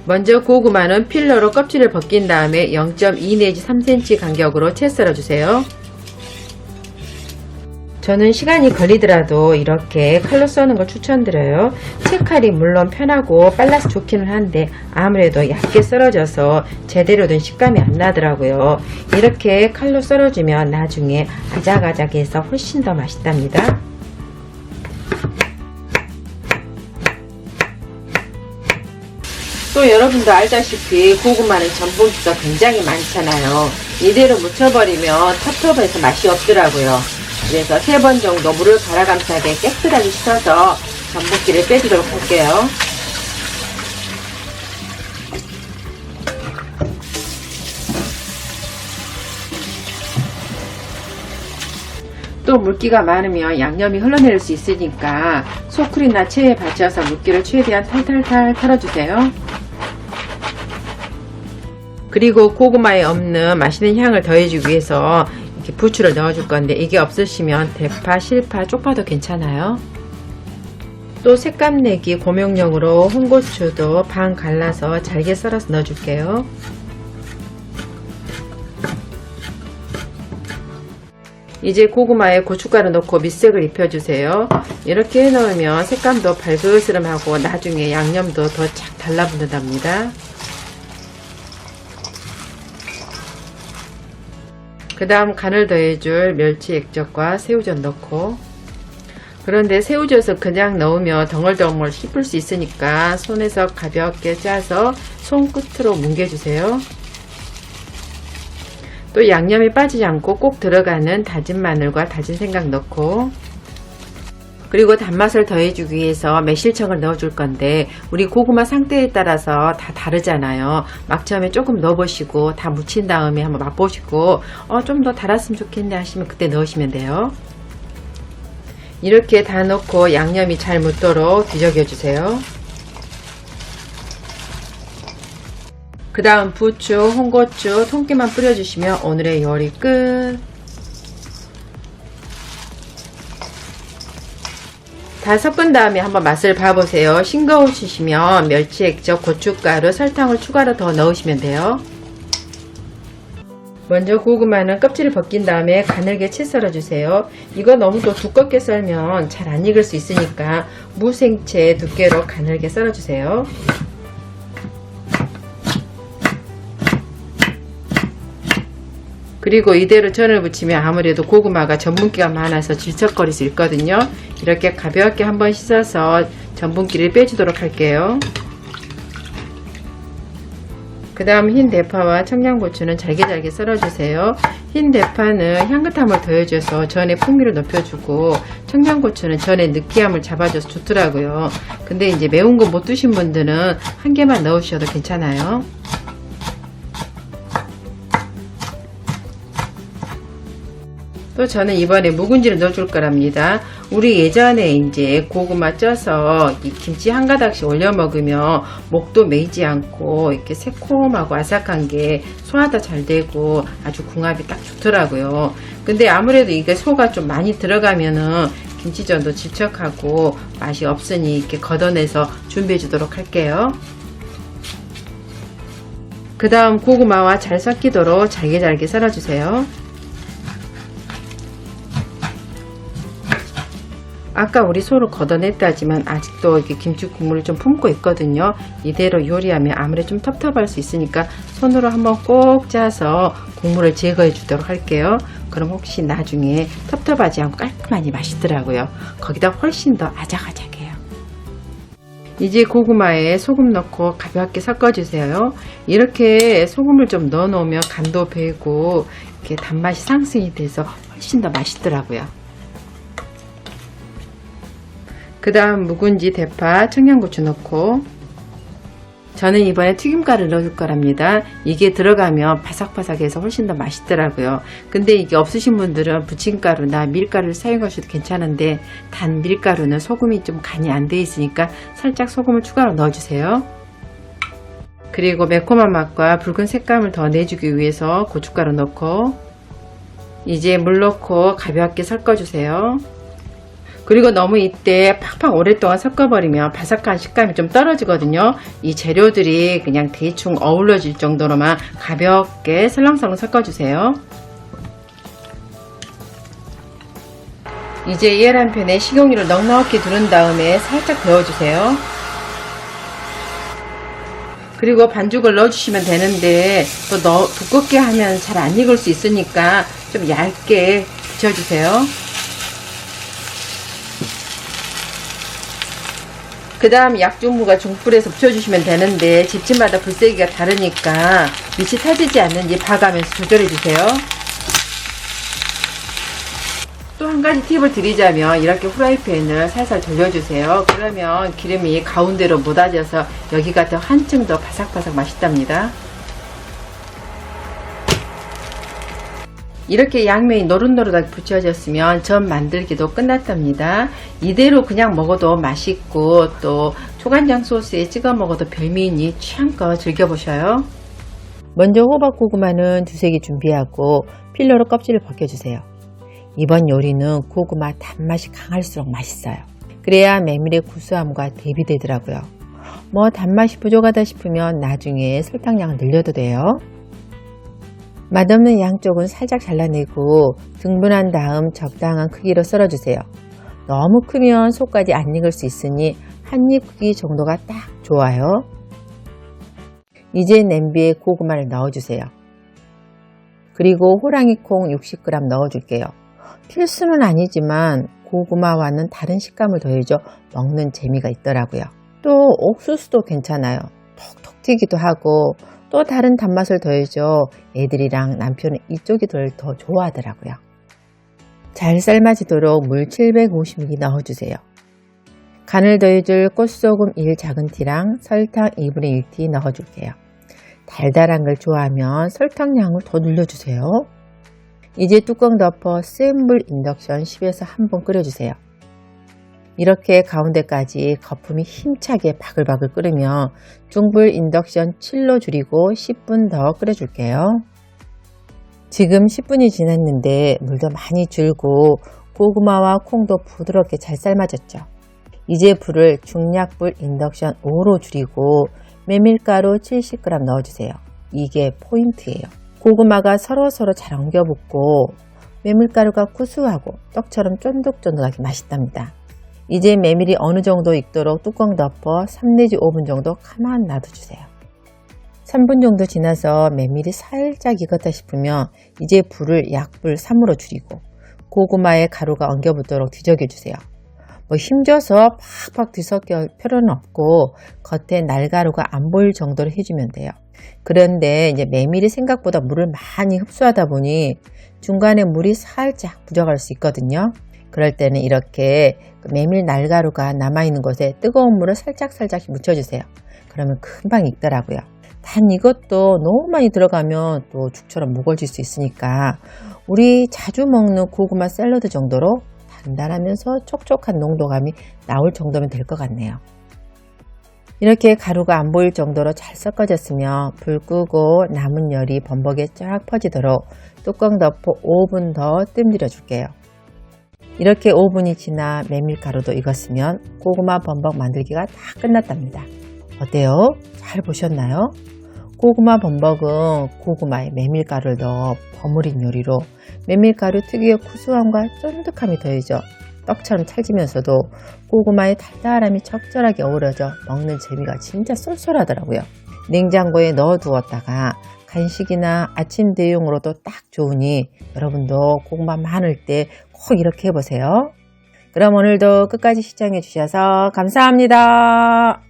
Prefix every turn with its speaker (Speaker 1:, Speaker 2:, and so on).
Speaker 1: 먼저 고구마는 필러로 껍질을 벗긴 다음에 0.2 내지 3cm 간격으로 채 썰어주세요. 저는 시간이 걸리더라도 이렇게 칼로 써는 걸 추천드려요. 채칼이 물론 편하고 빨라서 좋기는 한데 아무래도 얇게 썰어져서 제대로 된 식감이 안 나더라고요. 이렇게 칼로 썰어주면 나중에 아작아작해서 훨씬 더 맛있답니다. 또 여러분도 알다시피 고구마는 전분기가 굉장히 많잖아요. 이대로 묻혀버리면 텁텁해서 맛이 없더라고요. 그래서 3번 정도 물을 갈아감싸게 깨끗하게 씻어서 전분기를 빼주도록 할게요. 또 물기가 많으면 양념이 흘러내릴 수 있으니까 소쿠리나 체에 받쳐서 물기를 최대한 탈탈탈 털어주세요. 그리고 고구마에 없는 맛있는 향을 더해주기 위해서 이렇게 부추를 넣어줄 건데 이게 없으시면 대파, 실파, 쪽파도 괜찮아요. 또 색감 내기 고명용으로 홍고추도 반 갈라서 잘게 썰어서 넣어줄게요. 이제 고구마에 고춧가루 넣고 밑색을 입혀주세요. 이렇게 해놓으면 색감도 발그스름하고 나중에 양념도 더 착 달라붙는답니다. 그 다음 간을 더해줄 멸치 액젓과 새우젓 넣고, 그런데 새우젓을 그냥 넣으면 덩얼덩얼 씹을 수 있으니까 손에서 가볍게 짜서 손끝으로 뭉개주세요. 또 양념이 빠지지 않고 꼭 들어가는 다진 마늘과 다진 생강 넣고, 그리고 단맛을 더해주기 위해서 매실청을 넣어줄 건데 우리 고구마 상태에 따라서 다 다르잖아요. 막 처음에 조금 넣어보시고 다 묻힌 다음에 한번 맛보시고 좀 더 달았으면 좋겠네 하시면 그때 넣으시면 돼요. 이렇게 다 넣고 양념이 잘 묻도록 뒤적여 주세요. 그 다음 부추, 홍고추, 통깨만 뿌려주시면 오늘의 요리 끝. 다 섞은 다음에 한번 맛을 봐보세요. 싱거우시면 멸치 액젓, 고춧가루, 설탕을 추가로 더 넣으시면 돼요. 먼저 고구마는 껍질을 벗긴 다음에 가늘게 채 썰어주세요. 이거 너무 또 두껍게 썰면 잘 안 익을 수 있으니까 무생채 두께로 가늘게 썰어주세요. 그리고 이대로 전을 부치면 아무래도 고구마가 전분기가 많아서 질척거릴 수 있거든요. 이렇게 가볍게 한번 씻어서 전분기를 빼주도록 할게요. 그 다음 흰 대파와 청양고추는 잘게 썰어주세요. 흰 대파는 향긋함을 더해줘서 전에 풍미를 높여주고, 청양고추는 전에 느끼함을 잡아줘서 좋더라고요. 근데 이제 매운 거 못 드신 분들은 한 개만 넣으셔도 괜찮아요. 또 저는 이번에 묵은지를 넣어줄 거랍니다. 우리 예전에 이제 고구마 쪄서 이 김치 한 가닥씩 올려 먹으면 목도 메이지 않고 이렇게 새콤하고 아삭한 게 소화도 잘 되고 아주 궁합이 딱 좋더라고요. 근데 아무래도 이게 소가 좀 많이 들어가면은 김치전도 질척하고 맛이 없으니 이렇게 걷어내서 준비해 주도록 할게요. 그 다음 고구마와 잘 섞이도록 잘게 썰어주세요. 아까 우리 소를 걷어냈다지만 아직도 이렇게 김치 국물을 좀 품고 있거든요. 이대로 요리하면 아무래도 좀 텁텁할 수 있으니까 손으로 한번 꼭 짜서 국물을 제거해 주도록 할게요. 그럼 혹시 나중에 텁텁하지 않고 깔끔하니 맛있더라고요. 거기다 훨씬 더 아작아작해요. 이제 고구마에 소금 넣고 가볍게 섞어주세요. 이렇게 소금을 좀 넣어 놓으면 간도 배고 이렇게 단맛이 상승이 돼서 훨씬 더 맛있더라고요. 그 다음 묵은지, 대파, 청양고추 넣고, 저는 이번에 튀김가루를 넣을 거랍니다. 이게 들어가면 바삭바삭해서 훨씬 더 맛있더라고요. 근데 이게 없으신 분들은 부침가루나 밀가루를 사용하셔도 괜찮은데 단 밀가루는 소금이 좀 간이 안 돼 있으니까 살짝 소금을 추가로 넣어주세요. 그리고 매콤한 맛과 붉은 색감을 더 내주기 위해서 고춧가루 넣고, 이제 물 넣고 가볍게 섞어주세요. 그리고 너무 이때 팍팍 오랫동안 섞어버리면 바삭한 식감이 좀 떨어지거든요. 이 재료들이 그냥 대충 어우러질 정도로만 가볍게 설렁설렁 섞어주세요. 이제 계란팬에 식용유를 넉넉히 두른 다음에 살짝 데워주세요. 그리고 반죽을 넣어주시면 되는데 또 두껍게 하면 잘 안 익을 수 있으니까 좀 얇게 붙여주세요. 그 다음 약중무가 중불에서 붙여주시면 되는데 집집마다 불세기가 다르니까 밑이 타지지 않는지 봐가면서 조절해주세요. 또 한 가지 팁을 드리자면 이렇게 후라이팬을 살살 돌려주세요. 그러면 기름이 가운데로 묻어져서 여기가 더 한층 더 바삭바삭 맛있답니다. 이렇게 양면이 노릇노릇하게 붙여졌으면 전 만들기도 끝났답니다. 이대로 그냥 먹어도 맛있고 또 초간장 소스에 찍어 먹어도 별미이니 취향껏 즐겨보셔요. 먼저 호박고구마는 두세 개 준비하고 필러로 껍질을 벗겨주세요. 이번 요리는 고구마 단맛이 강할수록 맛있어요. 그래야 메밀의 구수함과 대비되더라고요. 뭐 단맛이 부족하다 싶으면 나중에 설탕량을 늘려도 돼요. 맛없는 양쪽은 살짝 잘라내고 등분한 다음 적당한 크기로 썰어주세요. 너무 크면 속까지 안 익을 수 있으니 한입 크기 정도가 딱 좋아요. 이제 냄비에 고구마를 넣어주세요. 그리고 호랑이콩 60g 넣어줄게요. 필수는 아니지만 고구마와는 다른 식감을 더해줘 먹는 재미가 있더라고요. 또 옥수수도 괜찮아요. 톡톡 튀기도 하고 또 다른 단맛을 더해줘 애들이랑 남편은 이쪽이 더 좋아하더라고요. 잘 삶아지도록 물 750ml 넣어주세요. 간을 더해줄 꽃소금 1 작은티랑 설탕 2분의 1티 넣어줄게요. 달달한 걸 좋아하면 설탕량을 더 늘려주세요. 이제 뚜껑 덮어 센 불 인덕션 10에서 1분 끓여주세요. 이렇게 가운데까지 거품이 힘차게 바글바글 끓으면 중불 인덕션 7로 줄이고 10분 더 끓여줄게요. 지금 10분이 지났는데 물도 많이 줄고 고구마와 콩도 부드럽게 잘 삶아졌죠. 이제 불을 중약불 인덕션 5로 줄이고 메밀가루 70g 넣어주세요. 이게 포인트예요. 고구마가 서로서로 잘 엉겨붙고 메밀가루가 구수하고 떡처럼 쫀득쫀득하게 맛있답니다. 이제 메밀이 어느 정도 익도록 뚜껑 덮어 3 내지 5분 정도 가만 놔둬주세요. 3분 정도 지나서 메밀이 살짝 익었다 싶으면 이제 불을 약불 3으로 줄이고 고구마에 가루가 엉겨붙도록 뒤적여주세요. 힘줘서 팍팍 뒤섞일 필요는 없고 겉에 날가루가 안 보일 정도로 해주면 돼요. 그런데 이제 메밀이 생각보다 물을 많이 흡수하다 보니 중간에 물이 살짝 부족할 수 있거든요. 그럴 때는 이렇게 메밀 날가루가 남아있는 곳에 뜨거운 물을 살짝 묻혀주세요. 그러면 금방 익더라고요. 단 이것도 너무 많이 들어가면 또 죽처럼 무거워질 수 있으니까 우리 자주 먹는 고구마 샐러드 정도로 단단하면서 촉촉한 농도감이 나올 정도면 될 것 같네요. 이렇게 가루가 안 보일 정도로 잘 섞어졌으면 불 끄고 남은 열이 범벅에 쫙 퍼지도록 뚜껑 덮어 5분 더 뜸들여 줄게요. 이렇게 5분이 지나 메밀가루도 익었으면 고구마 범벅 만들기가 다 끝났답니다. 어때요? 잘 보셨나요? 고구마 범벅은 고구마에 메밀가루를 넣어 버무린 요리로 메밀가루 특유의 구수함과 쫀득함이 더해져 떡처럼 찰지면서도 고구마의 달달함이 적절하게 어우러져 먹는 재미가 진짜 쏠쏠하더라고요. 냉장고에 넣어두었다가 간식이나 아침 대용으로도 딱 좋으니 여러분도 고구마 많을 때 꼭 이렇게 해보세요. 그럼 오늘도 끝까지 시청해 주셔서 감사합니다.